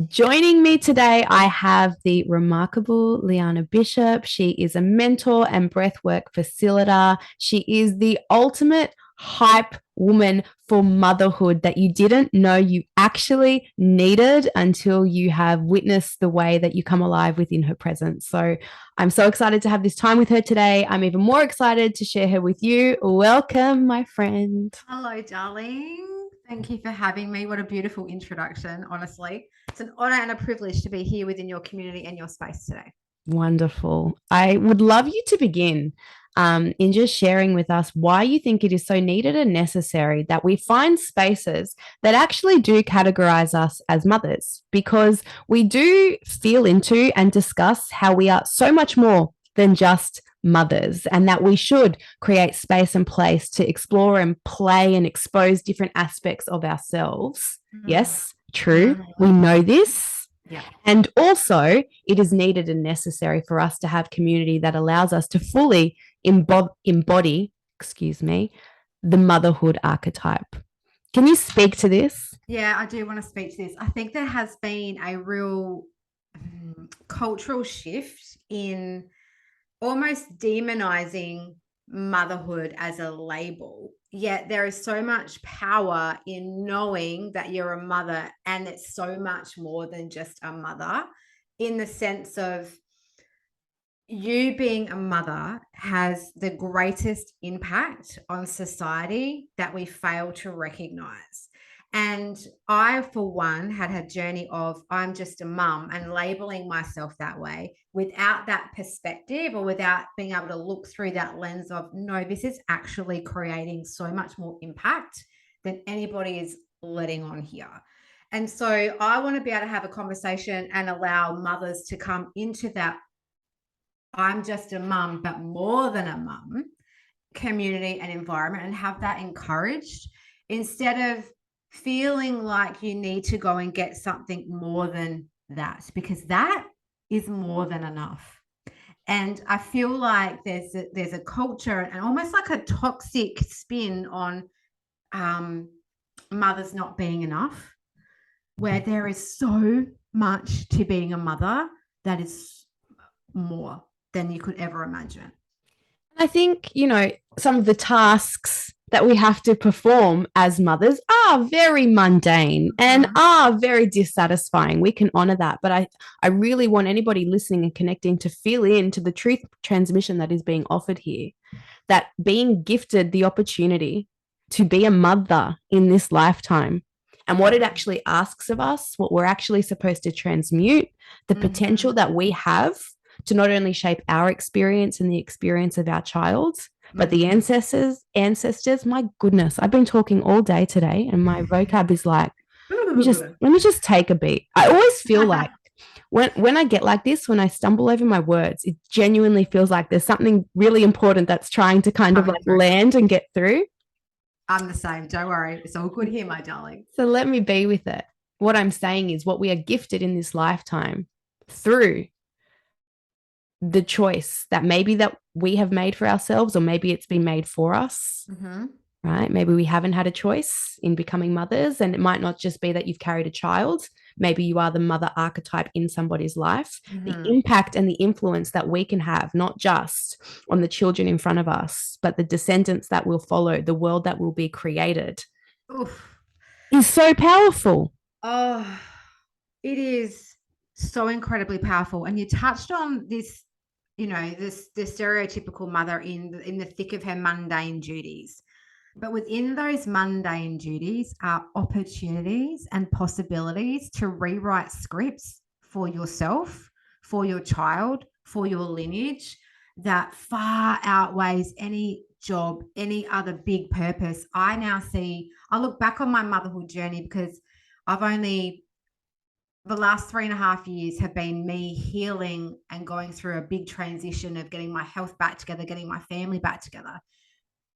Joining me today, I have the remarkable Leanna Bishop. She is a mentor and breathwork facilitator. She is the ultimate hype woman for motherhood that you didn't know you actually needed until you have witnessed the way that you come alive within her presence. So I'm so excited to have this time with her today. I'm even more excited to share her with you. Welcome, my friend. Hello, darling. Thank you for having me. What a beautiful introduction, honestly. It's an honor and a privilege to be here within your community and your space today. Wonderful. I would love you to begin in just sharing with us why you think it is so needed and necessary that we find spaces that actually do categorize us as mothers, because we do feel into and discuss how we are so much more than just mothers, and that we should create space and place to explore and play and expose different aspects of ourselves. Mm. Yes, true. We Mm. know this. Yeah. And also, it is needed and necessary for us to have community that allows us to fully embody, excuse me, the motherhood archetype. Can you speak to this? Yeah, I do want to speak to this. I think there has been a real cultural shift in almost demonizing motherhood as a label. Yet there is so much power in knowing that you're a mother, and it's so much more than just a mother, in the sense of you being a mother has the greatest impact on society that we fail to recognize. And I, for one, had a journey of I'm just a mum and labeling myself that way without that perspective, or without being able to look through that lens of, no, this is actually creating so much more impact than anybody is letting on here. And so I want to be able to have a conversation and allow mothers to come into that I'm just a mum, but more than a mum community and environment, and have that encouraged, instead of feeling like you need to go and get something more than that, because that is more than enough. And I feel like there's a culture and almost like a toxic spin on um, mothers not being enough, where there is so much to being a mother that is more than you could ever imagine. I think, some of the tasks that we have to perform as mothers are very mundane and Mm-hmm. are very dissatisfying. We can honor that. But I really want anybody listening and connecting to feel into the truth transmission that is being offered here, that being gifted the opportunity to be a mother in this lifetime and what it actually asks of us, what we're actually supposed to transmute, the Mm-hmm. potential that we have to not only shape our experience and the experience of our child, but the Mm-hmm. ancestors, my goodness, I've been talking all day today and my vocab is like, let me just take a beat. I always feel like when I get like this, when I stumble over my words, it genuinely feels like there's something really important that's trying to kind of Coming like through. land and get through. I'm the same. Don't worry. It's all good here, my darling. So let me be with it. What I'm saying is what we are gifted in this lifetime through the choice that maybe that we have made for ourselves, or maybe it's been made for us, Mm-hmm. right? Maybe we haven't had a choice in becoming mothers, and it might not just be that you've carried a child. Maybe you are the mother archetype in somebody's life. The Mm-hmm. impact and the influence that we can have, not just on the children in front of us, but the descendants that will follow, the world that will be created, Oof. is so powerful. Oh, it is so incredibly powerful. And you touched on this, the stereotypical mother in the thick of her mundane duties. But within those mundane duties are opportunities and possibilities to rewrite scripts for yourself, for your child, for your lineage, that far outweighs any job, any other big purpose. I look back on my motherhood journey, because I've only, the last 3.5 years have been me healing and going through a big transition of getting my health back together, getting my family back together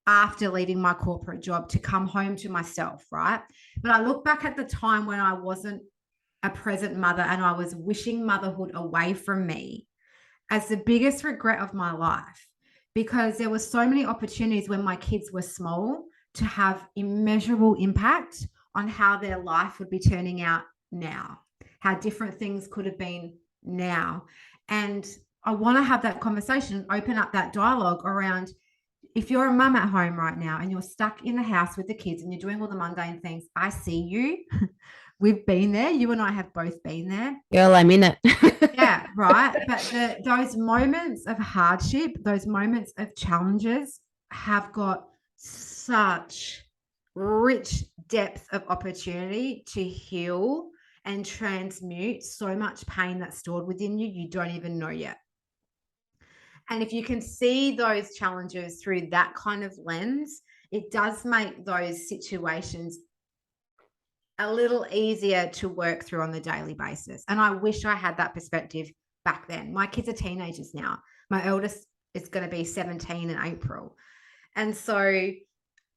after leaving my corporate job to come home to myself, right? But I look back at the time when I wasn't a present mother and I was wishing motherhood away from me as the biggest regret of my life, because there were so many opportunities when my kids were small to have immeasurable impact on how their life would be turning out now. how different things could have been now. And I want to have that conversation, open up that dialogue around, if you're a mum at home right now and you're stuck in the house with the kids and you're doing all the mundane things, I see you. We've been there. You and I have both been there. Girl, I'm in it. Yeah, right. But those moments of hardship, those moments of challenges have got such rich depth of opportunity to heal and transmute so much pain that's stored within you, you don't even know yet. And if you can see those challenges through that kind of lens, it does make those situations a little easier to work through on the daily basis. And I wish I had that perspective back then. My kids are teenagers now. My eldest is going to be 17 in April. And so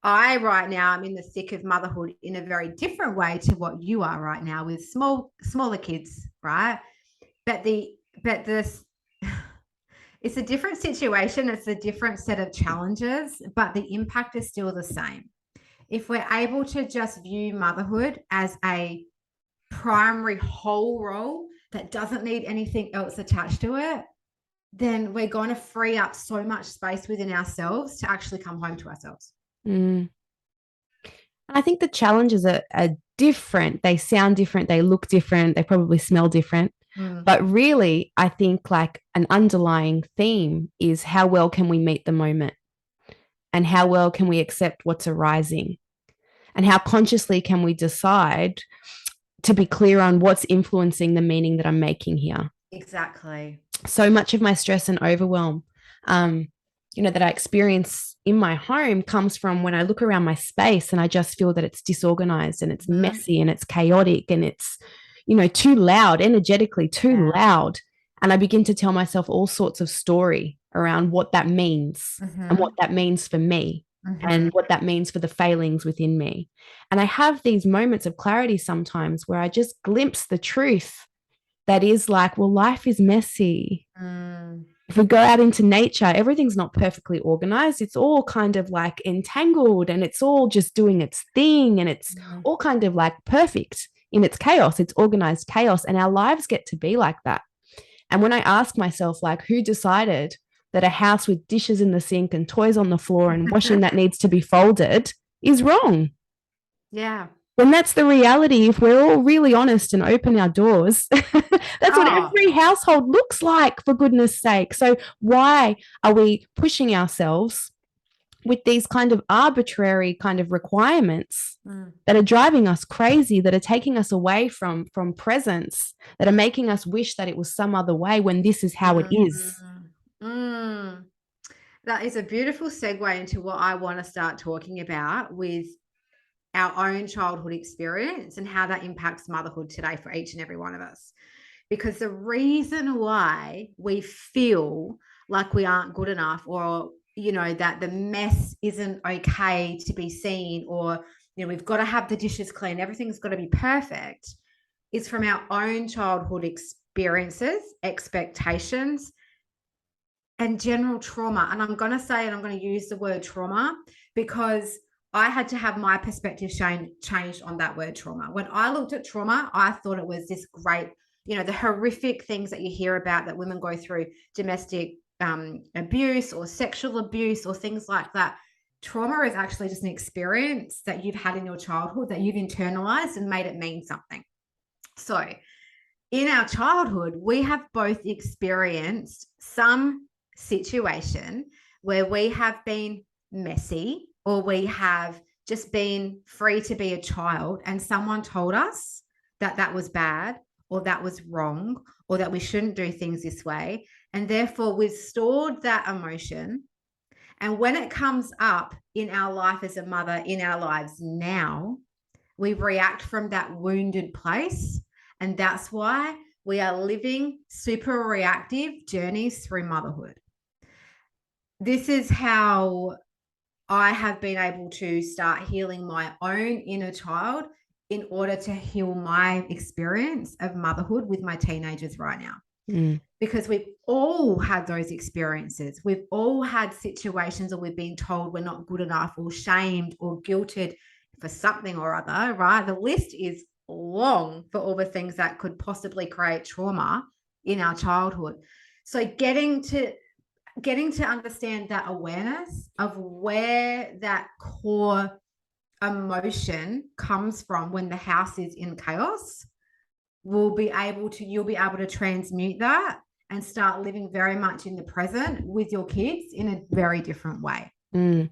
I right now I'm in the thick of motherhood in a very different way to what you are right now with smaller kids, right? But this it's a different situation, it's a different set of challenges, but the impact is still the same. If we're able to just view motherhood as a primary whole role that doesn't need anything else attached to it, then we're going to free up so much space within ourselves to actually come home to ourselves. Mm. I think the challenges are different. They sound different. They look different. They probably smell different. But really, I think like an underlying theme is how well can we meet the moment, and how well can we accept what's arising, and how consciously can we decide to be clear on what's influencing the meaning that I'm making here. Exactly. So much of my stress and overwhelm, that I experience in my home comes from when I look around my space and I just feel that it's disorganized and it's messy and it's chaotic and it's, too loud, energetically too loud. And I begin to tell myself all sorts of story around what that means and what that means for me and what that means for the failings within me. And I have these moments of clarity sometimes where I just glimpse the truth that is like, well, life is messy. If we go out into nature, everything's not perfectly organized. It's all kind of like entangled and it's all just doing its thing. And it's all kind of like perfect in its chaos. It's organized chaos. And our lives get to be like that. And when I ask myself, like, who decided that a house with dishes in the sink and toys on the floor and washing that needs to be folded is wrong? Yeah. Then that's the reality. If we're all really honest and open our doors, that's what every household looks like, for goodness sake. So why are we pushing ourselves with these kind of arbitrary kind of requirements that are driving us crazy, that are taking us away from presence, that are making us wish that it was some other way when this is how it is? That is a beautiful segue into what I want to start talking about with our own childhood experience and how that impacts motherhood today for each and every one of us. Because the reason why we feel like we aren't good enough, or, that the mess isn't okay to be seen, or, we've got to have the dishes clean, everything's got to be perfect, is from our own childhood experiences, expectations, and general trauma. And I'm going to use the word trauma because I had to have my perspective changed on that word trauma. When I looked at trauma, I thought it was this great, the horrific things that you hear about that women go through, domestic abuse or sexual abuse or things like that. Trauma is actually just an experience that you've had in your childhood that you've internalized and made it mean something. So in our childhood, we have both experienced some situation where we have been messy, or we have just been free to be a child, and someone told us that that was bad, or that was wrong, or that we shouldn't do things this way. And therefore, we've stored that emotion. And when it comes up in our life as a mother, in our lives now, we react from that wounded place. And that's why we are living super reactive journeys through motherhood. This is how I have been able to start healing my own inner child in order to heal my experience of motherhood with my teenagers right now. Because we've all had those experiences. We've all had situations where we've been told we're not good enough, or shamed or guilted for something or other, right? The list is long for all the things that could possibly create trauma in our childhood. So getting to understand that awareness of where that core emotion comes from when the house is in chaos, you'll be able to transmute that and start living very much in the present with your kids in a very different way. Mm.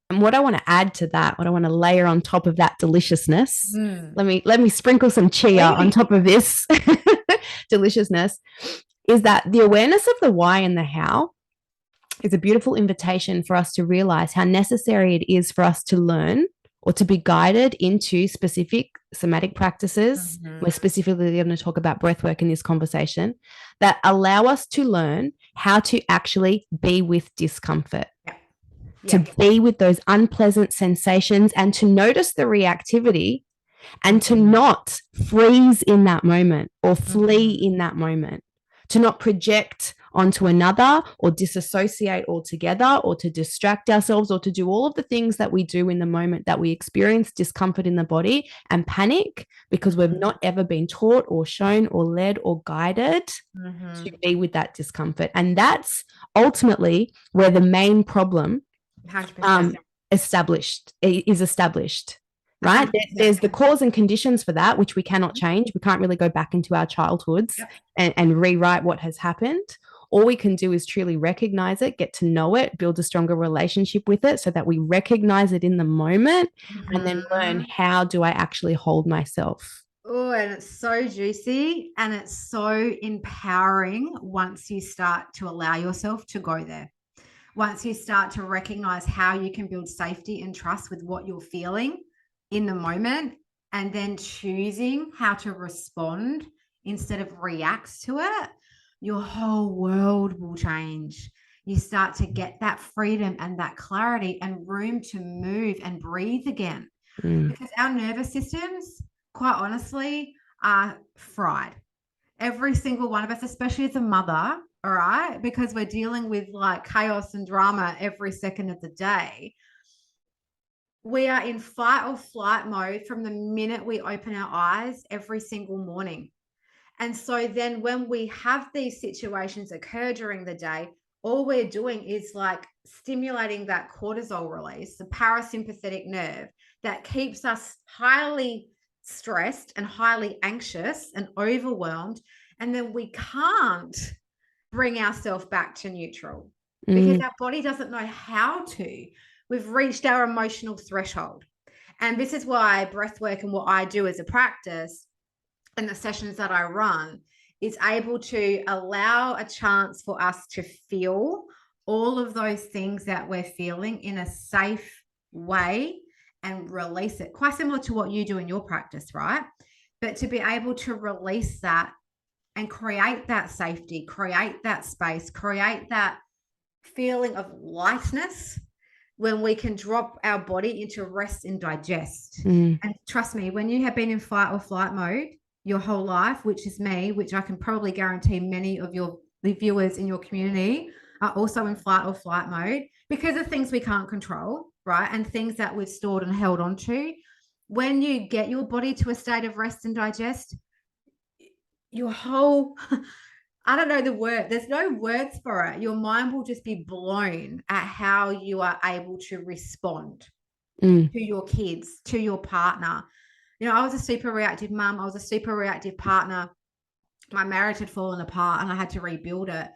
And what I want to add to that, what I want to layer on top of that deliciousness, let me sprinkle some chia on top of this deliciousness, is that the awareness of the why and the how is a beautiful invitation for us to realize how necessary it is for us to learn or to be guided into specific somatic practices. We're specifically going to talk about breathwork in this conversation that allow us to learn how to actually be with discomfort. To be with those unpleasant sensations and to notice the reactivity and to not freeze in that moment or flee in that moment, to not project onto another or disassociate altogether or to distract ourselves or to do all of the things that we do in the moment that we experience discomfort in the body and panic because we've not ever been taught or shown or led or guided to be with that discomfort. And that's ultimately where the main problem established, right? There's the cause and conditions for that, which we cannot change. We can't really go back into our childhoods and rewrite what has happened. All we can do is truly recognize it, get to know it, build a stronger relationship with it so that we recognize it in the moment and then learn, how do I actually hold myself? Oh, and it's so juicy and it's so empowering once you start to allow yourself to go there. Once you start to recognize how you can build safety and trust with what you're feeling in the moment, and then choosing how to respond instead of react to it, your whole world will change. You start to get that freedom and that clarity and room to move and breathe again. Because our nervous systems, quite honestly, are fried. Every single one of us, especially as a mother, all right, because we're dealing with like chaos and drama every second of the day. We are in fight or flight mode from the minute we open our eyes every single morning. And so then when we have these situations occur during the day, all we're doing is like stimulating that cortisol release, the parasympathetic nerve that keeps us highly stressed and highly anxious and overwhelmed. And then we can't bring ourselves back to neutral because our body doesn't know how to. We've reached our emotional threshold. And this is why breath work and what I do as a practice and the sessions that I run is able to allow a chance for us to feel all of those things that we're feeling in a safe way and release it. Quite similar to what you do in your practice, right? But to be able to release that and create that safety, create that space, create that feeling of lightness when we can drop our body into rest and digest. And trust me, when you have been in fight or flight mode your whole life, which is me, which I can probably guarantee many of the viewers in your community are also in fight or flight mode because of things we can't control, right? And things that we've stored and held on to. When you get your body to a state of rest and digest, your whole, I don't know the word, there's no words for it. Your mind will just be blown at how you are able to respond to your kids, to your partner. You know, I was a super reactive mum. I was a super reactive partner. My marriage had fallen apart and I had to rebuild it.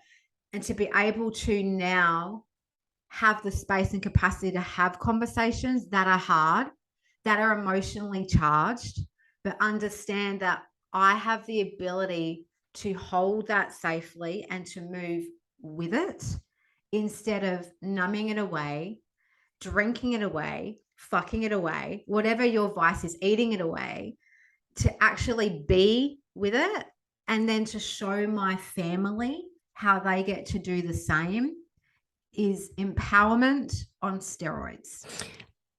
And to be able to now have the space and capacity to have conversations that are hard, that are emotionally charged, but understand that I have the ability to hold that safely and to move with it instead of numbing it away, drinking it away, fucking it away, whatever your vice is, eating it away, to actually be with it and then to show my family how they get to do the same is empowerment on steroids.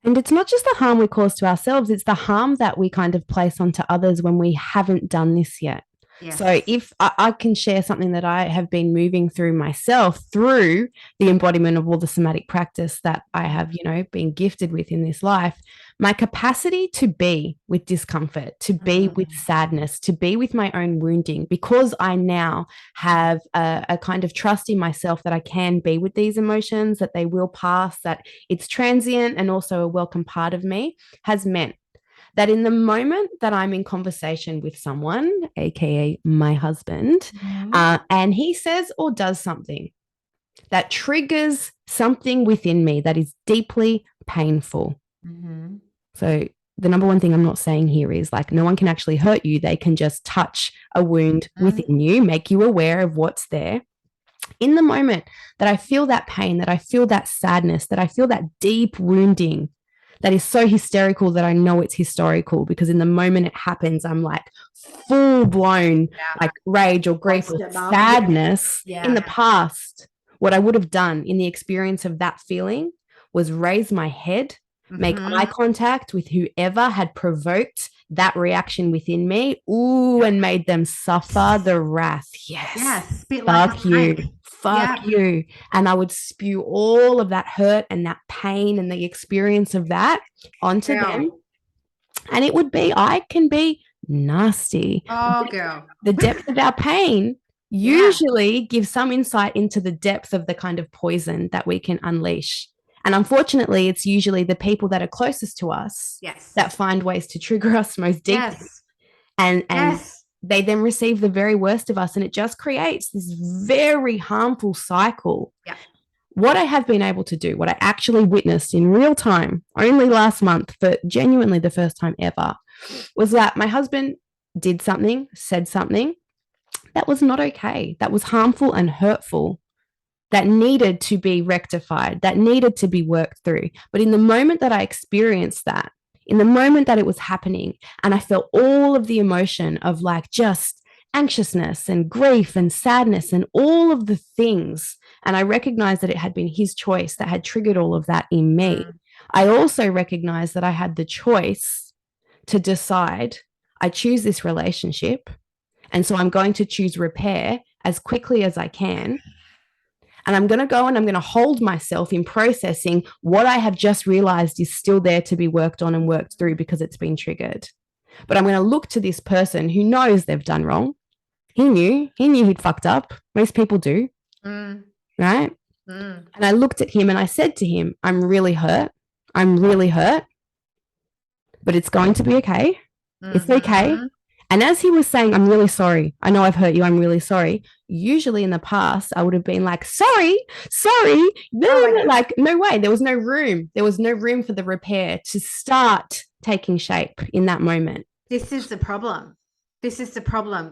And it's not just the harm we cause to ourselves, it's the harm that we kind of place onto others when we haven't done this yet. Yes. So if I can share something that I have been moving through myself through the embodiment of all the somatic practice that I have, you know, been gifted with in this life. my capacity to be with discomfort, to be with sadness, to be with my own wounding, because I now have a kind of trust in myself that I can be with these emotions, that they will pass, that it's transient and also a welcome part of me, has meant that in the moment that I'm in conversation with someone, aka my husband, and he says or does something that triggers something within me that is deeply painful. So the number one thing I'm not saying here is like no one can actually hurt you. They can just touch a wound within you, make you aware of what's there. In the moment that I feel that pain, that I feel that sadness, that I feel that deep wounding, that is so hysterical that I know it's historical, because in the moment it happens, I'm like full blown like rage or grief or sadness. In the past, what I would have done in the experience of that feeling was raise my head, make eye contact with whoever had provoked that reaction within me, and made them suffer the wrath. Yes. Fuck you. Fuck you. And I would spew all of that hurt and that pain and the experience of that onto them. And it would be, I can be nasty. Girl. The depth of our pain usually gives some insight into the depth of the kind of poison that we can unleash. And unfortunately, it's usually the people that are closest to us that find ways to trigger us most deeply. And they then receive the very worst of us. And it just creates this very harmful cycle. What I have been able to do, what I actually witnessed in real time, only last month, for genuinely the first time ever, was that my husband did something, said something that was not okay, that was harmful and hurtful, that needed to be rectified, that needed to be worked through. But in the moment that I experienced that, in the moment that it was happening, and I felt all of the emotion of like just anxiousness and grief and sadness and all of the things, and I recognized that it had been his choice that had triggered all of that in me. I also recognized that I had the choice to decide, I choose this relationship, and so I'm going to choose repair as quickly as I can. And I'm going to go and I'm going to hold myself in processing what I have just realized is still there to be worked on and worked through because it's been triggered. But I'm going to look to this person who knows they've done wrong. He knew he'd fucked up. Most people do. Right? And I looked at him and I said to him, I'm really hurt. I'm really hurt. But it's going to be okay. It's okay. And as he was saying, I'm really sorry. I know I've hurt you. I'm really sorry. Usually in the past, I would have been like, sorry. Like, no way. There was no room. There was no room for the repair to start taking shape in that moment. This is the problem.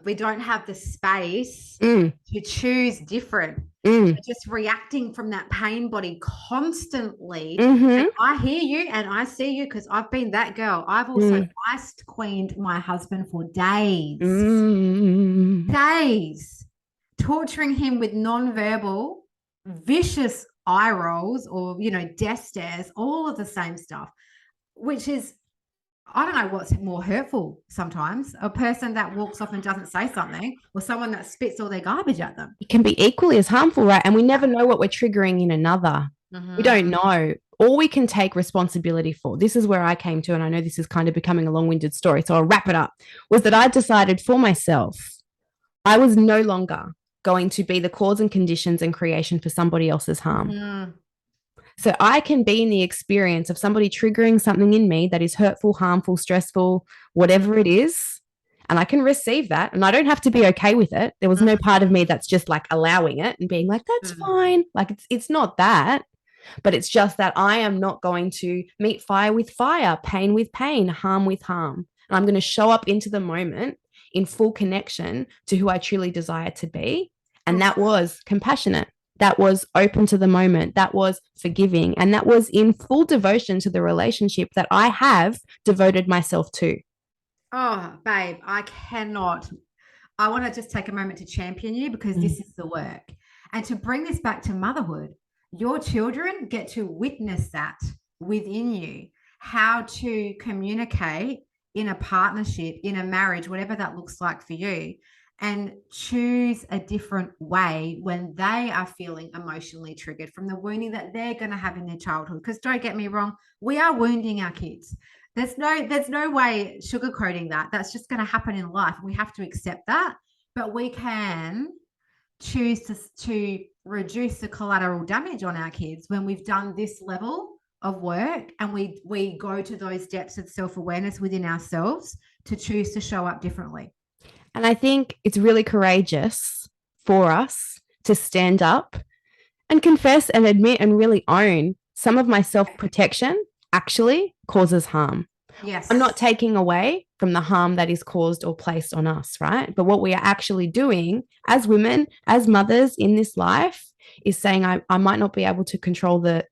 We don't have the space to choose different. We're just reacting from that pain body constantly. And I hear you and I see you because I've been that girl. I've also ice queened my husband for days. Days. Torturing him with nonverbal, vicious eye rolls or, death stares, all of the same stuff, which is, I don't know what's more hurtful sometimes, a person that walks off and doesn't say something or someone that spits all their garbage at them. It can be equally as harmful, right? And we never know what we're triggering in another. We don't know. All we can take responsibility for, this is where I came to, and I know this is kind of becoming a long-winded story, so I'll wrap it up, was that I decided for myself, I was no longer going to be the cause and conditions and creation for somebody else's harm. So I can be in the experience of somebody triggering something in me that is hurtful, harmful, stressful, whatever it is. And I can receive that. And I don't have to be okay with it. There was no part of me that's just like allowing it and being like, that's fine. Like it's not that. But it's just that I am not going to meet fire with fire, pain with pain, harm with harm. And I'm going to show up into the moment in full connection to who I truly desire to be. And that was compassionate. That was open to the moment. That was forgiving. And that was in full devotion to the relationship that I have devoted myself to. Oh, babe, I want to just take a moment to champion you because this is the work. And to bring this back to motherhood, your children get to witness that within you, how to communicate in a partnership, in a marriage, whatever that looks like for you, and choose a different way when they are feeling emotionally triggered from the wounding that they're going to have in their childhood. Because don't get me wrong, we are wounding our kids. There's no way sugarcoating that. That's just going to happen in life. We have to accept that. But we can choose to reduce the collateral damage on our kids when we've done this level of work, and we go to those depths of self-awareness within ourselves to choose to show up differently. And I think it's really courageous for us to stand up and confess and admit and really own some of my self-protection actually causes harm. Yes. I'm not taking away from the harm that is caused or placed on us, right? But what we are actually doing as women, as mothers in this life, is saying I might not be able to control the,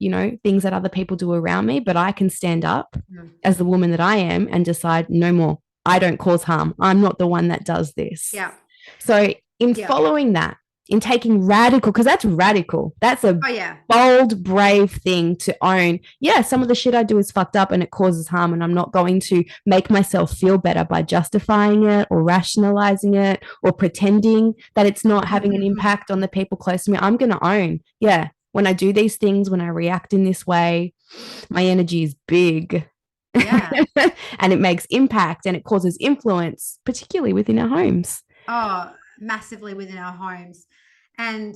things that other people do around me, but I can stand up as the woman that I am and decide no more. I don't cause harm. I'm not the one that does this. Yeah. So in following that, in taking radical, because that's radical. That's a bold, brave thing to own. Yeah, some of the shit I do is fucked up and it causes harm, and I'm not going to make myself feel better by justifying it or rationalizing it or pretending that it's not having an impact on the people close to me. I'm going to own, when I do these things, when I react in this way, my energy is big. Yeah. And it makes impact and it causes influence, particularly within our homes. Oh, massively within our homes. And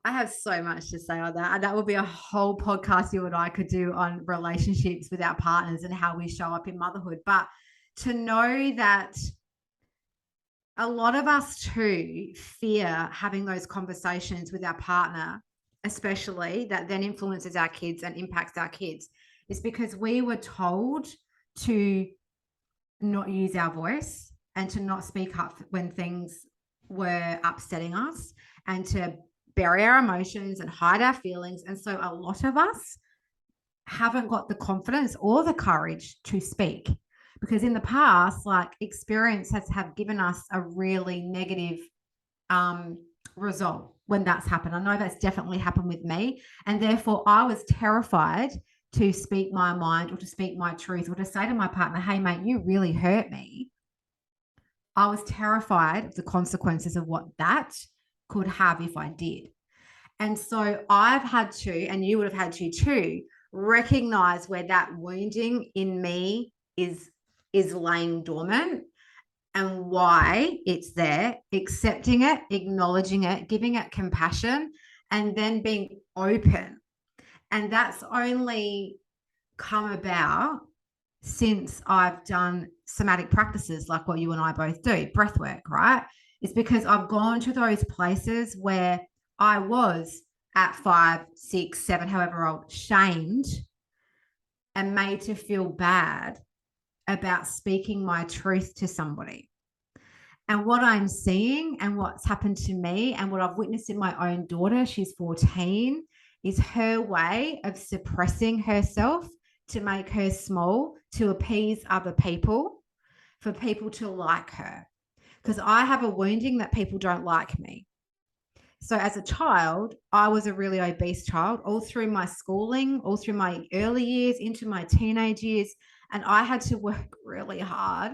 I have so much to say on that. And that would be a whole podcast you and I could do on relationships with our partners and how we show up in motherhood. But to know that a lot of us too fear having those conversations with our partner, especially that then influences our kids and impacts our kids, is because we were told to not use our voice and to not speak up when things were upsetting us, and to bury our emotions and hide our feelings. And so a lot of us haven't got the confidence or the courage to speak, because in the past, like, experience have given us a really negative result when that's happened. I know that's definitely happened with me, and therefore I was terrified to speak my mind or to speak my truth or to say to my partner, hey mate, you really hurt me. I was terrified of the consequences of what that could have if I did. And so I've had to, and you would have had to too, recognize where that wounding in me is laying dormant and why it's there, accepting it, acknowledging it, giving it compassion, and then being open. And that's only come about since I've done somatic practices like what you and I both do, breathwork, right? It's because I've gone to those places where I was at 5, 6, 7, however old, shamed and made to feel bad about speaking my truth to somebody. And what I'm seeing and what's happened to me and what I've witnessed in my own daughter, she's 14, is her way of suppressing herself to make her small, to appease other people, for people to like her. Because I have a wounding that people don't like me. So as a child, I was a really obese child all through my schooling, all through my early years, into my teenage years. And I had to work really hard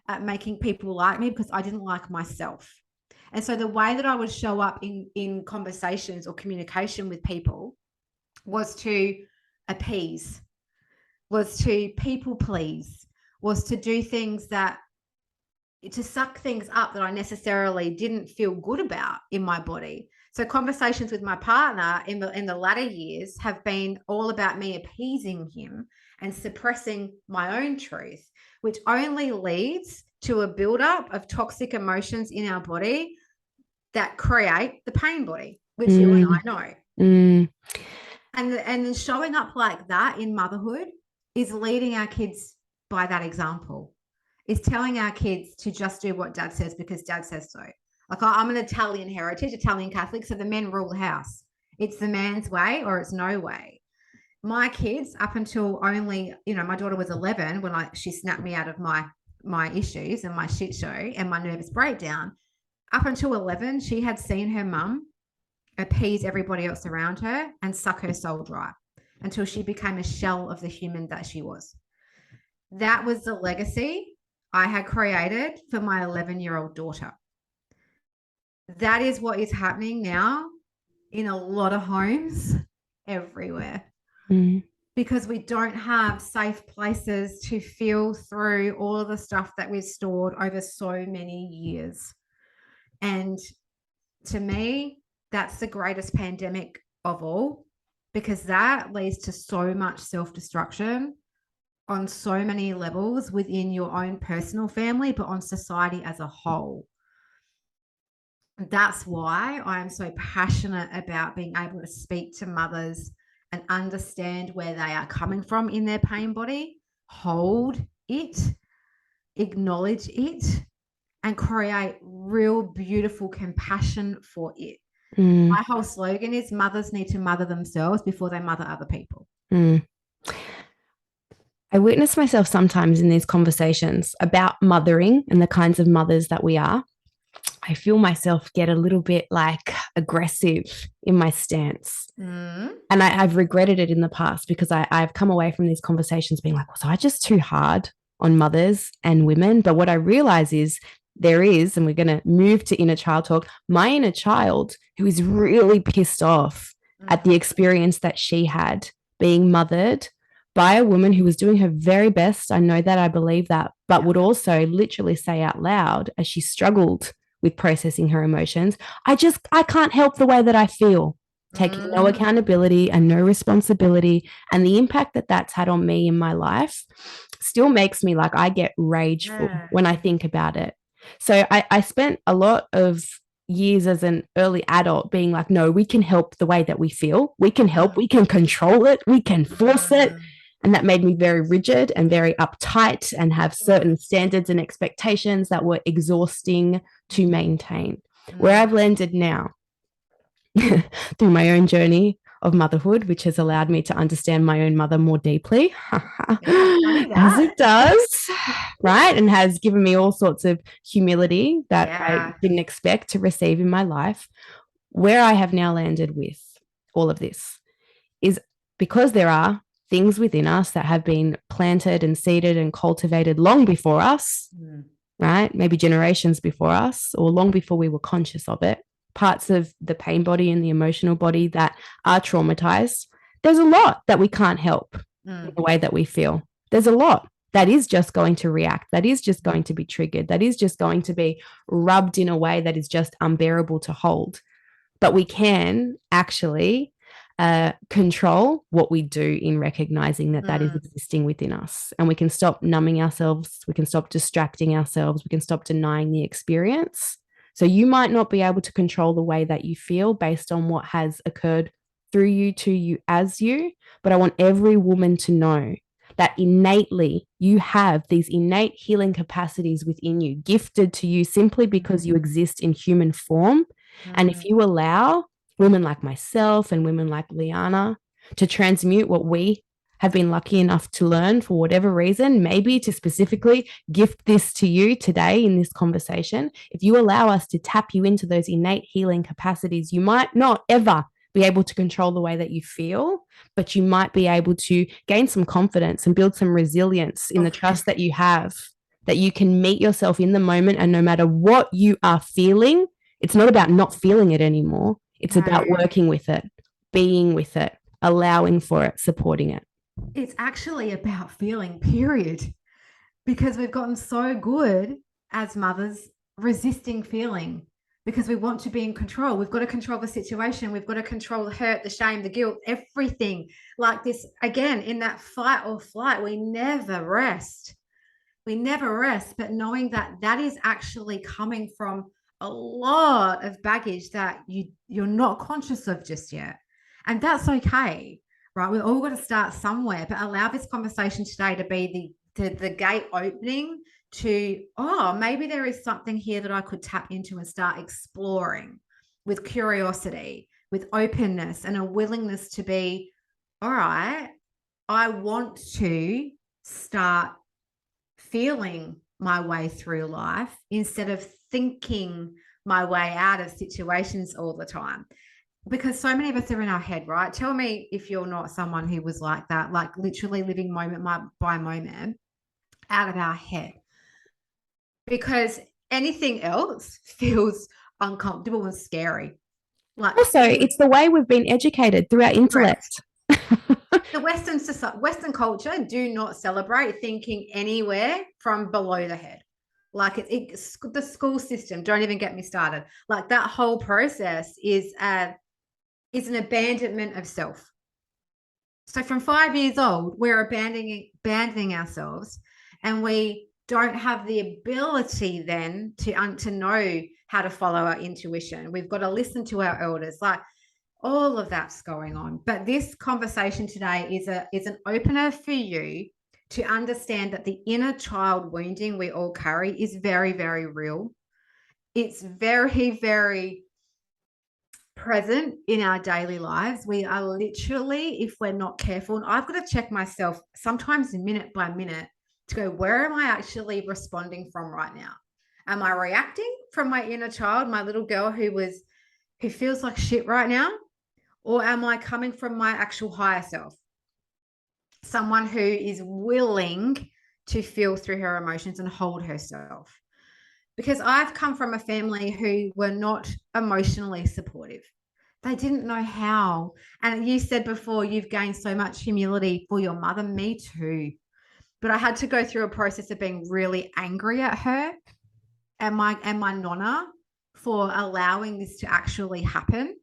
at making people like me because I didn't like myself. And so the way that I would show up in conversations or communication with people was to appease, was to people please, was to do things to suck things up that I necessarily didn't feel good about in my body. So conversations with my partner in the latter years have been all about me appeasing him and suppressing my own truth, which only leads to a buildup of toxic emotions in our body that create the pain body, which you and I know. And then showing up like that in motherhood is leading our kids by that example. Is telling our kids to just do what dad says because dad says so. Like, I'm an Italian heritage, Italian Catholic, so the men rule the house. It's the man's way or it's no way. My kids, up until only, my daughter was 11 when she snapped me out of my issues and my shit show and my nervous breakdown. Up until 11, she had seen her mum appease everybody else around her and suck her soul dry until she became a shell of the human that she was. That was the legacy I had created for my 11-year-old daughter. That is what is happening now in a lot of homes everywhere. Mm. Because we don't have safe places to feel through all of the stuff that we've stored over so many years. And to me, that's the greatest pandemic of all, because that leads to so much self-destruction on so many levels within your own personal family, but on society as a whole. That's why I am so passionate about being able to speak to mothers and understand where they are coming from in their pain body, hold it, acknowledge it, and create real beautiful compassion for it. Mm. My whole slogan is mothers need to mother themselves before they mother other people. Mm. I witness myself sometimes in these conversations about mothering and the kinds of mothers that we are. I feel myself get a little bit like aggressive in my stance. Mm. And I've regretted it in the past because I've come away from these conversations being like, was I just too hard on mothers and women? But what I realize is there is, and we're going to move to inner child talk, my inner child who is really pissed off at the experience that she had being mothered by a woman who was doing her very best. I know that, I believe that, but would also literally say out loud as she struggled with processing her emotions, I can't help the way that I feel, taking no accountability and no responsibility. And the impact that that's had on me in my life still makes me like, I get rageful when I think about it. So I spent a lot of years as an early adult being like, no, we can help the way that we feel. We can help. We can control it. We can force it. And that made me very rigid and very uptight and have certain standards and expectations that were exhausting to maintain. Where I've landed now through my own journey of motherhood, which has allowed me to understand my own mother more deeply, as it does, right? And has given me all sorts of humility that I didn't expect to receive in my life. Where I have now landed with all of this is because there are things within us that have been planted and seeded and cultivated long before us, right? Maybe generations before us or long before we were conscious of it. Parts of the pain body and the emotional body that are traumatized. There's a lot that we can't help in the way that we feel. There's a lot that is just going to react, that is just going to be triggered, that is just going to be rubbed in a way that is just unbearable to hold. But we can actually control what we do in recognizing that that is existing within us. And we can stop numbing ourselves. We can stop distracting ourselves. We can stop denying the experience. So you might not be able to control the way that you feel based on what has occurred through you, to you, as you. But I want every woman to know that innately you have these innate healing capacities within you, gifted to you simply because you exist in human form. And if you allow women like myself and women like Leanna to transmute what we have been lucky enough to learn for whatever reason, maybe to specifically gift this to you today in this conversation, if you allow us to tap you into those innate healing capacities, you might not ever be able to control the way that you feel, but you might be able to gain some confidence and build some resilience in the trust that you have, that you can meet yourself in the moment. And no matter what you are feeling, it's not about not feeling it anymore. It's about working with it, being with it, allowing for it, supporting it. It's actually about feeling, period. Because we've gotten so good as mothers resisting feeling because we want to be in control. We've got to control the situation. We've got to control the hurt, the shame, the guilt, everything. Like this, again, in that fight or flight, we never rest. We never rest. But knowing that that is actually coming from a lot of baggage that you're not conscious of just yet. And that's okay, right? We've all got to start somewhere, but allow this conversation today to be the gate opening to, oh, maybe there is something here that I could tap into and start exploring with curiosity, with openness and a willingness to be, all right, I want to start feeling my way through life instead of thinking my way out of situations all the time. Because so many of us are in our head, right? Tell me if you're not someone who was like that, like literally living moment by moment out of our head. because anything else feels uncomfortable and scary. Like Also, it's the way we've been educated through our intellect. The Western society, Western culture do not celebrate thinking anywhere from below the head. Like the school system, don't even get me started. Like that whole process is an abandonment of self. So from 5 years old, we're abandoning ourselves, and we don't have the ability then to know how to follow our intuition. We've got to listen to our elders. Like all of that's going on. But this conversation today is an opener for you to understand that the inner child wounding we all carry is very, very real. It's very, very present in our daily lives. We are literally, if we're not careful, and I've got to check myself sometimes minute by minute to go, where am I actually responding from right now? Am I reacting from my inner child, my little girl who feels like shit right now? Or am I coming from my actual higher self? Someone who is willing to feel through her emotions and hold herself. Because I've come from a family who were not emotionally supportive. They didn't know how. And you said before, you've gained so much humility for your mother. Me too. But I had to go through a process of being really angry at her and my nonna for allowing this to actually happen.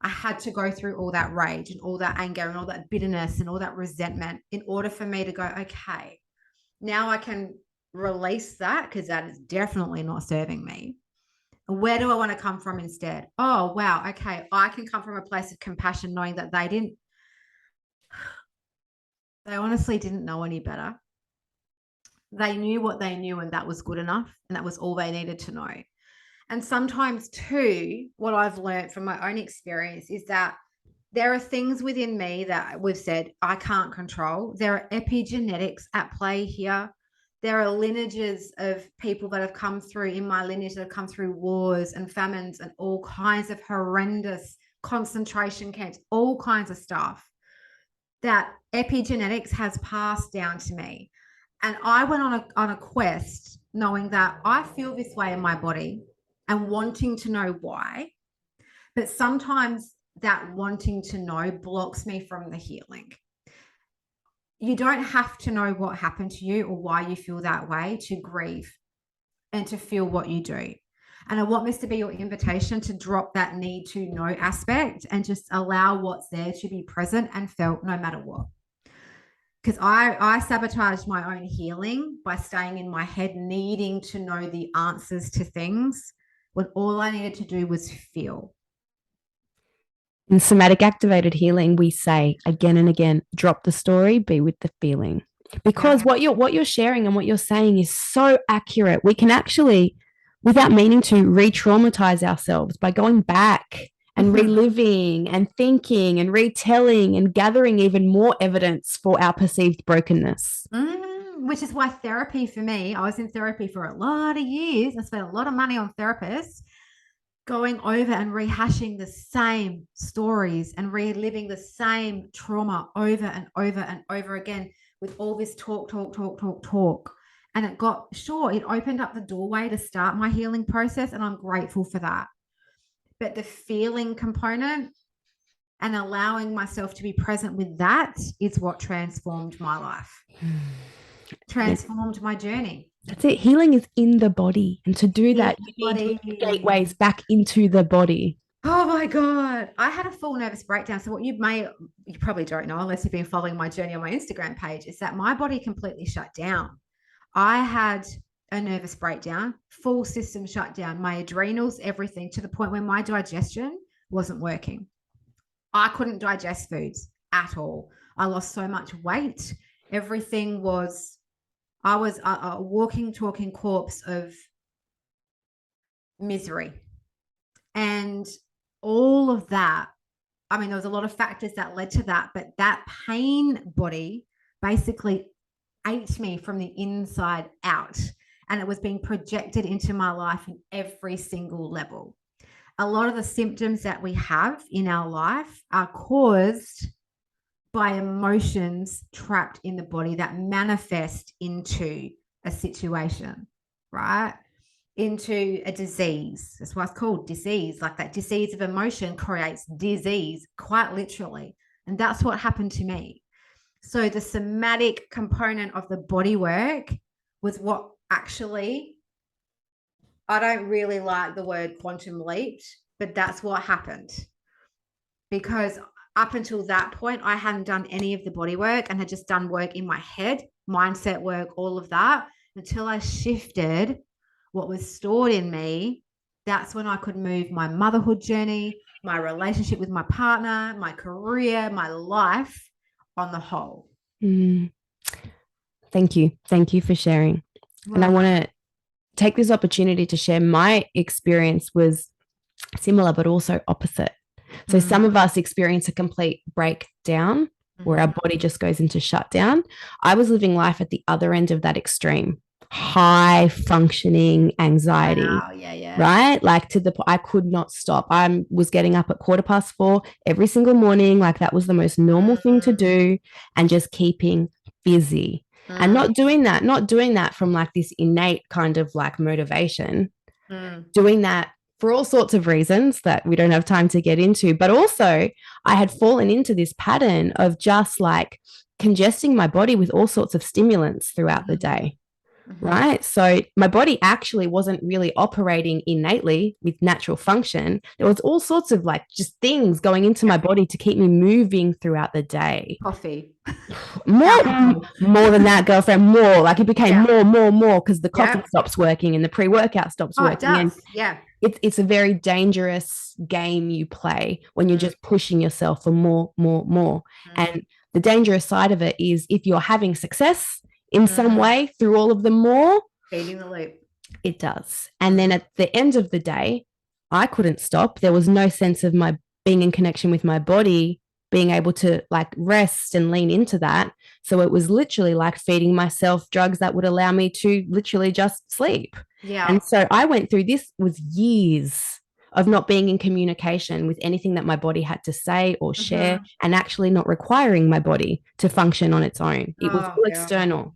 I had to go through all that rage and all that anger and all that bitterness and all that resentment in order for me to go, okay, now I can release that because that is definitely not serving me. Where do I want to come from instead? Oh, wow. Okay. I can come from a place of compassion, knowing that they honestly didn't know any better. They knew what they knew, and that was good enough. And that was all they needed to know. And sometimes, too, what I've learned from my own experience is that there are things within me that we've said I can't control. There are epigenetics at play here. There are lineages of people that have come through in my lineage that have come through wars and famines and all kinds of horrendous concentration camps, all kinds of stuff that epigenetics has passed down to me. And I went on a quest knowing that I feel this way in my body and wanting to know why. But sometimes that wanting to know blocks me from the healing. You don't have to know what happened to you or why you feel that way to grieve and to feel what you do. And I want this to be your invitation to drop that need to know aspect and just allow what's there to be present and felt no matter what. Because I sabotaged my own healing by staying in my head, needing to know the answers to things when all I needed to do was feel. In somatic activated healing, we say again and again, drop the story, be with the feeling. Because what you're sharing and what you're saying is so accurate. We can actually, without meaning to, re-traumatize ourselves by going back and reliving and thinking and retelling and gathering even more evidence for our perceived brokenness. Which is why therapy for me, I was in therapy for a lot of years. I spent a lot of money on therapists, going over and rehashing the same stories and reliving the same trauma over and over and over again with all this talk. And it opened up the doorway to start my healing process. And I'm grateful for that. But the feeling component and allowing myself to be present with that is what transformed my life, transformed my journey. That's it. Healing is in the body. And to do that, you need gateways back into the body. Oh my God. I had a full nervous breakdown. So what you probably don't know unless you've been following my journey on my Instagram page is that my body completely shut down. I had a nervous breakdown, full system shut down, my adrenals, everything, to the point where my digestion wasn't working. I couldn't digest foods at all. I lost so much weight. Everything was, I was a walking, talking corpse of misery. And all of that, I mean, there was a lot of factors that led to that, but that pain body basically ate me from the inside out. And it was being projected into my life in every single level. A lot of the symptoms that we have in our life are caused by emotions trapped in the body that manifest into a situation, right? into a disease. That's why it's called disease. Like that disease of emotion creates disease, quite literally. And that's what happened to me. So the somatic component of the body work was what actually, I don't really like the word quantum leaped, but that's what happened. Because up until that point, I hadn't done any of the body work and had just done work in my head, mindset work, all of that, until I shifted what was stored in me. That's when I could move my motherhood journey, my relationship with my partner, my career, my life on the whole. Mm. Thank you. Thank you for sharing. Wow. And I want to take this opportunity to share my experience was similar, but also opposite. So some of us experience a complete breakdown where our body just goes into shutdown. I was living life at the other end of that extreme, high functioning anxiety. Wow, yeah. Right? Like to the point I could not stop. I was getting up at 4:15 every single morning. Like that was the most normal thing to do, and just keeping busy. And not doing that from like this innate kind of like motivation, doing that for all sorts of reasons that we don't have time to get into. But also, I had fallen into this pattern of just like congesting my body with all sorts of stimulants throughout the day. Right. So my body actually wasn't really operating innately with natural function. There was all sorts of like just things going into my body to keep me moving throughout the day. Coffee. More than that, girlfriend, more. Like it became more, because the coffee stops working and the pre-workout stops working. It does. And it's a very dangerous game you play when you're just pushing yourself for more. And the dangerous side of it is if you're having success in some way through all of the more, feeding the loop. It does. And then at the end of the day, I couldn't stop. There was no sense of my being in connection with my body, being able to like rest and lean into that. So it was literally like feeding myself drugs that would allow me to literally just sleep. Yeah. And so I went through this with years of not being in communication with anything that my body had to say or share, and actually not requiring my body to function on its own. It was all external.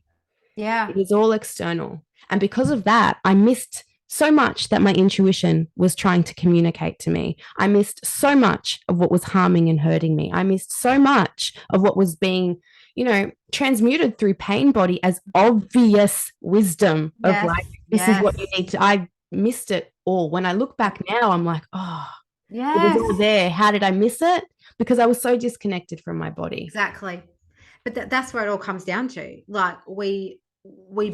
Yeah. It was all external. And because of that, I missed so much that my intuition was trying to communicate to me. I missed so much of what was harming and hurting me. I missed so much of what was being, transmuted through pain body as obvious wisdom of like, this is what you need to. I missed it all. When I look back now, I'm like, oh, it was all there. How did I miss it? Because I was so disconnected from my body. Exactly. But that's where it all comes down to. Like we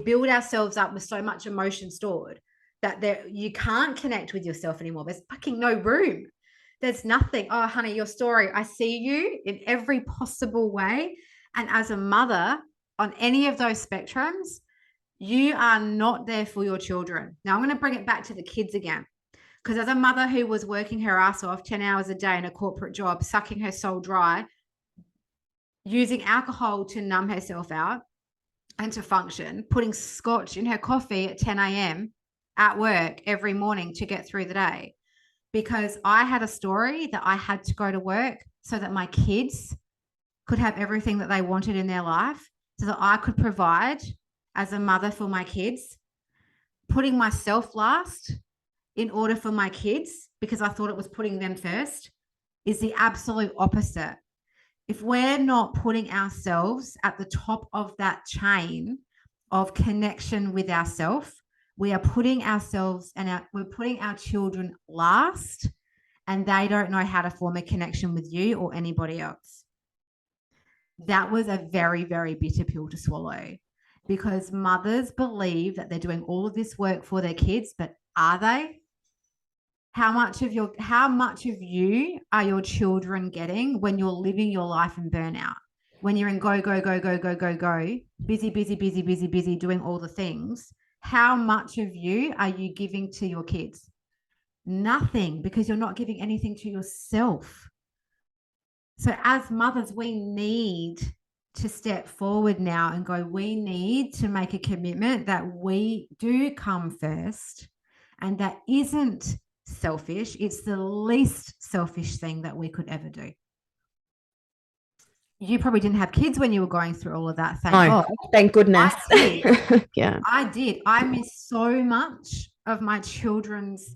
build ourselves up with so much emotion stored that you can't connect with yourself anymore. There's fucking no room. There's nothing. Oh, honey, your story. I see you in every possible way. And as a mother on any of those spectrums, you are not there for your children. Now I'm going to bring it back to the kids again. Because as a mother who was working her ass off 10 hours a day in a corporate job, sucking her soul dry, using alcohol to numb herself out and to function, putting scotch in her coffee at 10 a.m. at work every morning to get through the day, because I had a story that I had to go to work so that my kids could have everything that they wanted in their life, so that I could provide as a mother for my kids, putting myself last in order for my kids because I thought it was putting them first, is the absolute opposite. If we're not putting ourselves at the top of that chain of connection with ourselves, we are putting ourselves and we're putting our children last, and they don't know how to form a connection with you or anybody else. That was a very, very bitter pill to swallow, because mothers believe that they're doing all of this work for their kids, but are they? How much of you are your children getting when you're living your life in burnout? When you're in go, busy, doing all the things, how much of you are you giving to your kids? Nothing, because you're not giving anything to yourself. So as mothers, we need to step forward now and go, we need to make a commitment that we do come first, and that isn't selfish. It's the least selfish thing that we could ever do. You probably didn't have kids when you were going through all of that. Thank goodness. I did. Yeah. I did. I missed so much of my children's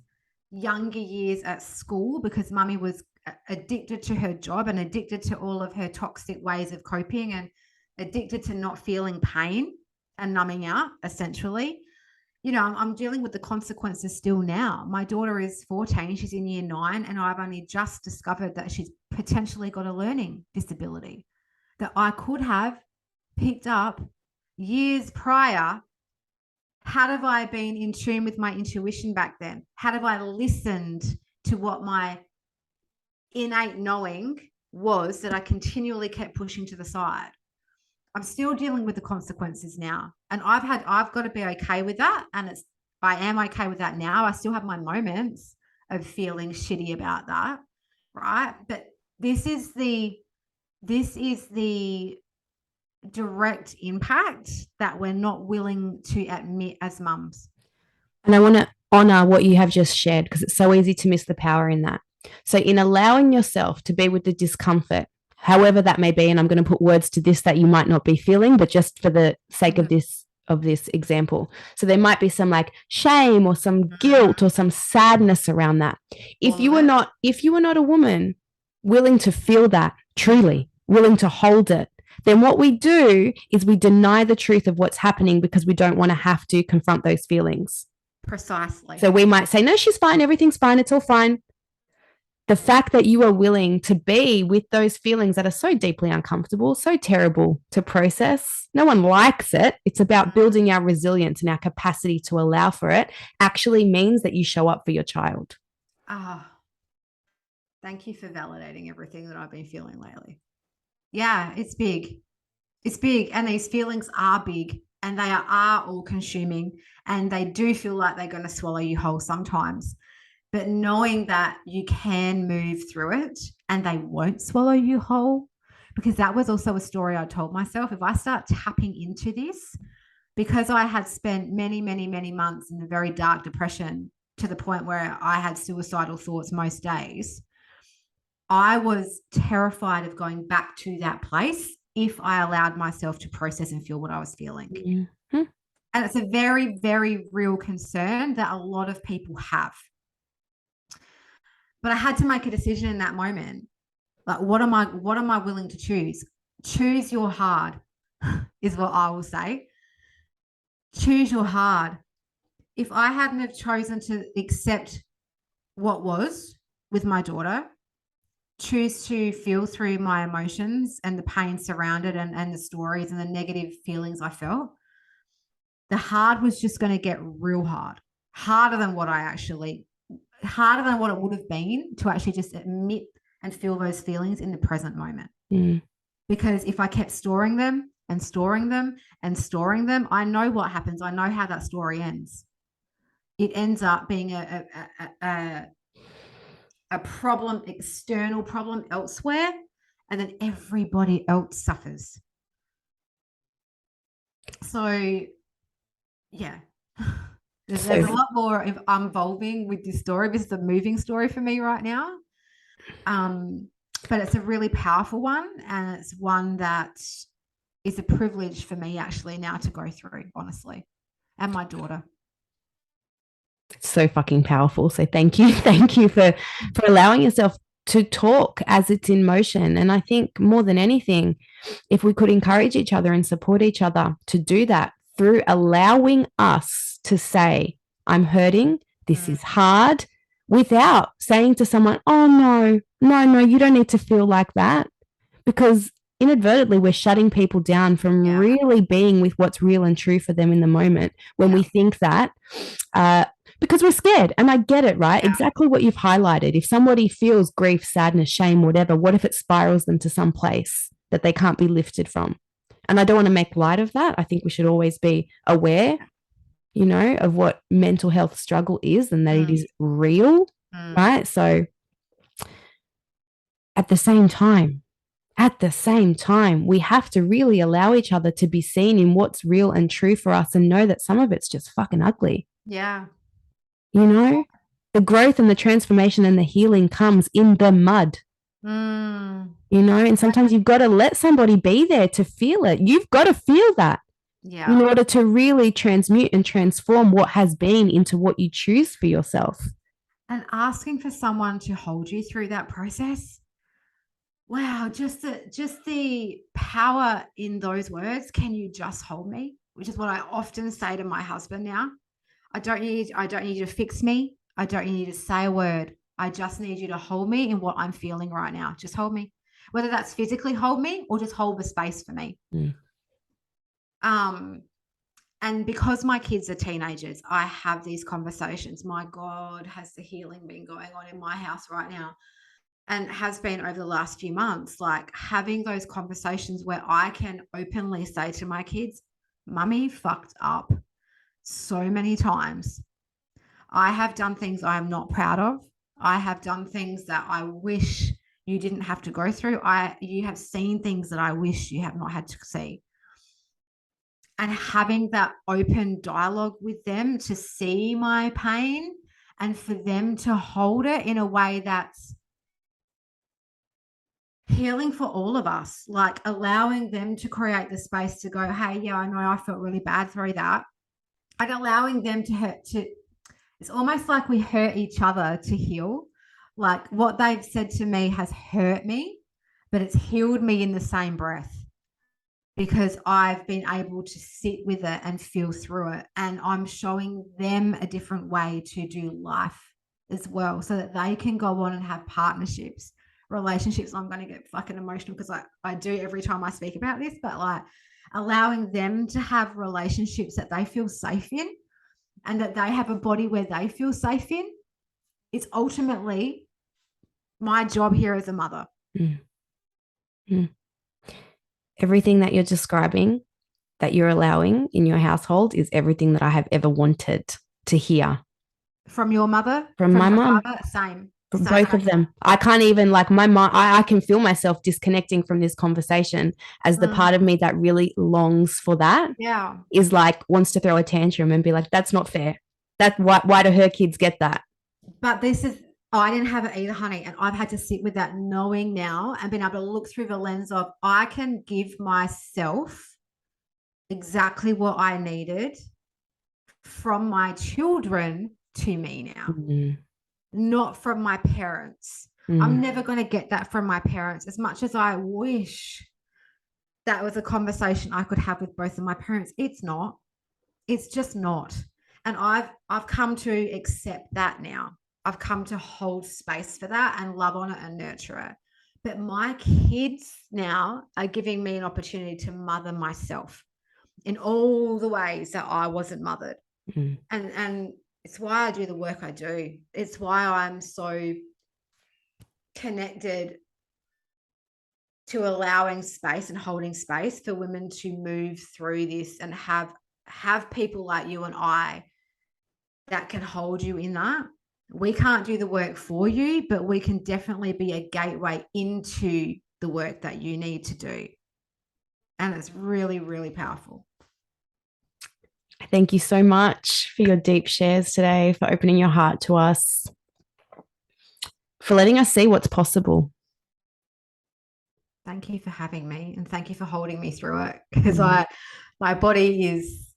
younger years at school, because mummy was addicted to her job and addicted to all of her toxic ways of coping and addicted to not feeling pain and numbing out, essentially. I'm dealing with the consequences still now. My daughter is 14, she's in year 9, and I've only just discovered that she's potentially got a learning disability that I could have picked up years prior. Had have I been in tune with my intuition back then? Had have I listened to what my innate knowing was that I continually kept pushing to the side? I'm still dealing with the consequences now. And I've got to be okay with that. And I am okay with that now. I still have my moments of feeling shitty about that. Right. But this is the direct impact that we're not willing to admit as mums. And I want to honor what you have just shared, because it's so easy to miss the power in that. So, in allowing yourself to be with the discomfort, however that may be, and I'm going to put words to this that you might not be feeling, but just for the sake of this example. So there might be some like shame or some guilt or some sadness around that. If you were not a woman willing to feel that truly, willing to hold it, then what we do is we deny the truth of what's happening because we don't want to have to confront those feelings. Precisely. So we might say, no, she's fine. Everything's fine. It's all fine. The fact that you are willing to be with those feelings that are so deeply uncomfortable, so terrible to process, no one likes it. It's about building our resilience and our capacity to allow for it, actually means that you show up for your child. Thank you for validating everything that I've been feeling lately. Yeah, it's big. It's big. And these feelings are big, and they are all consuming, and they do feel like they're going to swallow you whole sometimes. But knowing that you can move through it and they won't swallow you whole, because that was also a story I told myself. If I start tapping into this, because I had spent many, many, many months in a very dark depression to the point where I had suicidal thoughts most days, I was terrified of going back to that place if I allowed myself to process and feel what I was feeling. Mm-hmm. And it's a very, very real concern that a lot of people have. But I had to make a decision in that moment. Like, what am I willing to choose? Choose your hard is what I will say. Choose your hard. If I hadn't have chosen to accept what was with my daughter, choose to feel through my emotions and the pain surrounded and the stories and the negative feelings I felt, the hard was just going to get real hard, harder than what it would have been to actually just admit and feel those feelings in the present moment. Because if I kept storing them and storing them and storing them, I know what happens. I know how that story ends. It ends up being a problem, external problem elsewhere, and then everybody else suffers. So, yeah. There's a lot more involving with this story. This is a moving story for me right now. But it's a really powerful one, and it's one that is a privilege for me actually now to go through, honestly, and my daughter. It's so fucking powerful. So thank you. Thank you for allowing yourself to talk as it's in motion. And I think more than anything, if we could encourage each other and support each other to do that through allowing us to say, I'm hurting, this is hard, without saying to someone, oh, no, you don't need to feel like that. Because inadvertently, we're shutting people down from really being with what's real and true for them in the moment when we think that, because we're scared. And I get it, right? Exactly what you've highlighted. If somebody feels grief, sadness, shame, whatever, what if it spirals them to some place that they can't be lifted from? And I don't want to make light of that. I think we should always be aware, of what mental health struggle is and that it is real, right? So at the same time, we have to really allow each other to be seen in what's real and true for us and know that some of it's just fucking ugly. Yeah. The growth and the transformation and the healing comes in the mud. And sometimes you've got to let somebody be there to feel it. You've got to feel that. in Yeah. order to really transmute and transform what has been into what you choose for yourself. And asking for someone to hold you through that process. Wow, just the power in those words. Can you just hold me? Which is what I often say to my husband now. I don't need you to fix me. I don't need you to say a word. I just need you to hold me in what I'm feeling right now. Just hold me. Whether that's physically hold me or just hold the space for me. Mm. Um, and because my kids are teenagers, I have these conversations. My God, has the healing been going on in my house right now? And has been over the last few months, like having those conversations where I can openly say to my kids, Mummy fucked up so many times. I have done things I am not proud of. I have done things that I wish you didn't have to go through. You have seen things that I wish you have not had to see. And having that open dialogue with them to see my pain and for them to hold it in a way that's healing for all of us, like allowing them to create the space to go, hey, yeah, I know I felt really bad through that. And allowing them to hurt to it's almost like we hurt each other to heal. Like what they've said to me has hurt me, but it's healed me in the same breath because I've been able to sit with it and feel through it. And I'm showing them a different way to do life as well so that they can go on and have partnerships, relationships. I'm going to get fucking emotional because I do every time I speak about this, but like allowing them to have relationships that they feel safe in and that they have a body where they feel safe in. It's ultimately my job here as a mother. Mm. Mm. Everything that you're describing, that you're allowing in your household, is everything that I have ever wanted to hear From your mother, from from my your mom, father, same. from Same. both of them. I can't even, like, my mom, I can feel myself disconnecting from this conversation as the part of me that really longs for that Yeah. is like, wants to throw a tantrum and be like, that's not fair. Why do her kids get that? But this is, oh, I didn't have it either, honey. And I've had to sit with that knowing now and being able to look through the lens of I can give myself exactly what I needed from my children to me now, Mm. not from my parents. I'm Mm. never going to get that from my parents as much as I wish that was a conversation I could have with both of my parents. It's not. It's just not. And I've come to accept that now. I've come to hold space for that and love on it and nurture it. But my kids now are giving me an opportunity to mother myself in all the ways that I wasn't mothered. Mm. And it's why I do the work I do. It's why I'm so connected to allowing space and holding space for women to move through this and have people like you and I that can hold you in that. We can't do the work for you, but we can definitely be a gateway into the work that you need to do. And it's really, really powerful. Thank you so much for your deep shares today, for opening your heart to us, for letting us see what's possible. Thank you for having me and thank you for holding me through it because my body is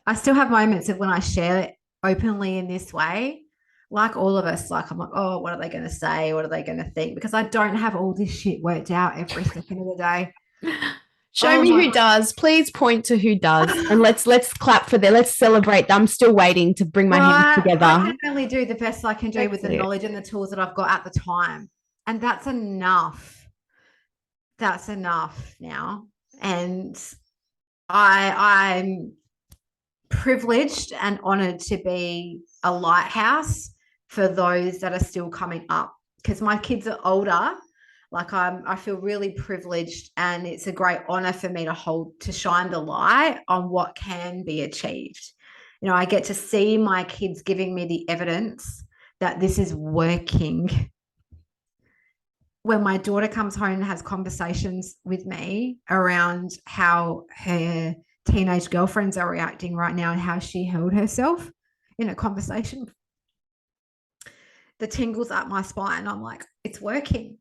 I still have moments of when I share it openly in this way, like all of us, like I'm like, oh, what are they going to say? What are they going to think? Because I don't have all this shit worked out every second of the day. Show Oh me my who does. Please point to who does. And let's clap for that. Let's celebrate. I'm still waiting to bring my hands right. I together. can only do the best I can do with the knowledge and the tools that I've got at the time. And that's enough. That's enough now. And I'm privileged and honored to be a lighthouse for those that are still coming up because my kids are older. Like I feel really privileged and it's a great honor for me to shine the light on what can be achieved. You know, I get to see my kids giving me the evidence that this is working. When my daughter comes home and has conversations with me around how her teenage girlfriends are reacting right now and how she held herself in a conversation, the tingles up my spine. I'm like, it's working.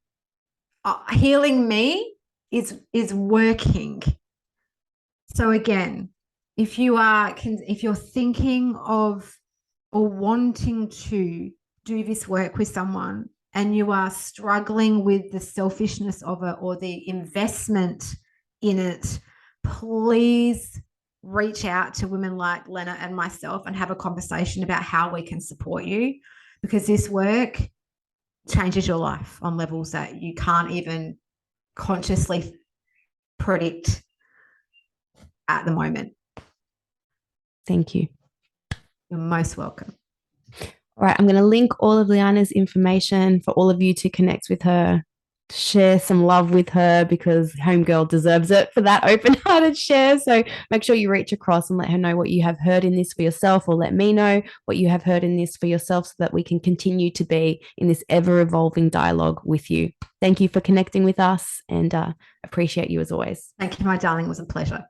Healing me is working. So again, if you're thinking of or wanting to do this work with someone and you are struggling with the selfishness of it or the investment in it, please reach out to women like Lena and myself and have a conversation about how we can support you, because this work changes your life on levels that you can't even consciously predict at the moment. Thank you. You're most welcome. All right, I'm going to link all of Leanna's information for all of you to connect with her, share some love with her, because Homegirl deserves it for that open-hearted share. So make sure you reach across and let her know what you have heard in this for yourself, or let me know what you have heard in this for yourself, so that we can continue to be in this ever-evolving dialogue with you. Thank you for connecting with us, and appreciate you as always. Thank you, my darling. It was a pleasure.